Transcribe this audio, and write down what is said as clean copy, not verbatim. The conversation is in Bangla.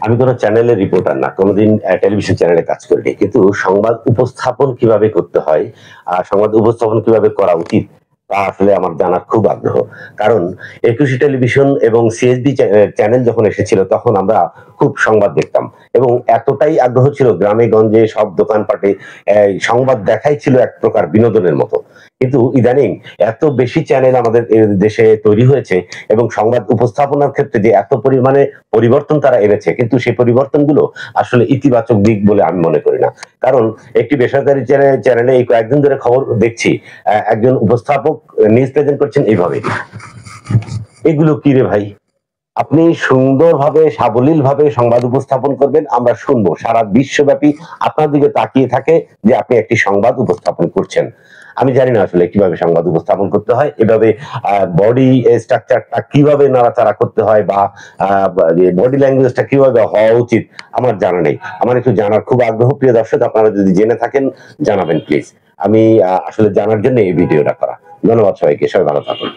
আমি কোনো চ্যানেলের রিপোর্টার না, কোনোদিন টেলিভিশন চ্যানেলে কাজ করিনি, কিন্তু সংবাদ উপস্থাপন কিভাবে করতে হয়, সংবাদ উপস্থাপন কিভাবে করা উচিত তা আসলে আমার জানার খুব আগ্রহ। কারণ একুশে টেলিভিশন এবং সিএসবি চ্যানেল যখন এসেছিল তখন আমরা খুব সংবাদ দেখতাম, এবং এতটাই আগ্রহ ছিল, গ্রামে গঞ্জে সব দোকানপাটে সংবাদ দেখাই ছিল এক প্রকার বিনোদনের মতো। কিন্তু ইদানিং এত বেশি চ্যানেল আমাদের দেশে তৈরি হয়েছে, এবং সংবাদ উপস্থাপনার ক্ষেত্রে যে এত পরিমাণে পরিবর্তন তারা এনেছে, কিন্তু সেই পরিবর্তনগুলো আসলে ইতিবাচক দিক বলে আমি মনে করি না। কারণ একটি বেসরকারি চ্যানেলে এই কয়েকদিন ধরে খবর দেখছি, একজন উপস্থাপক নিউজ প্রেজেন্ট করছেন এইভাবে, এগুলো কি রে ভাই? আপনি সুন্দরভাবে সাবলীল ভাবে সংবাদ উপস্থাপন করবেন, আমরা শুনবো, সারা বিশ্বব্যাপী আপনার দিকে তাকিয়ে থাকে যে আপনি একটি সংবাদ উপস্থাপন করছেন। আমি জানি না আসলে কিভাবে সংবাদ উপস্থাপন করতে হয়, এভাবে বডি স্ট্রাকচারটা কিভাবে নাড়াচাড়া করতে হয়, বা বডি ল্যাঙ্গুয়েজটা কিভাবে হওয়া উচিত আমার জানা নেই। আমার একটু জানার খুব আগ্রহ, প্রিয় দর্শক, আপনারা যদি জেনে থাকেন জানাবেন প্লিজ। আমি আসলে জানার জন্য এই ভিডিওটা করা। ধন্যবাদ সবাইকে, সবাই ভালো থাকুন।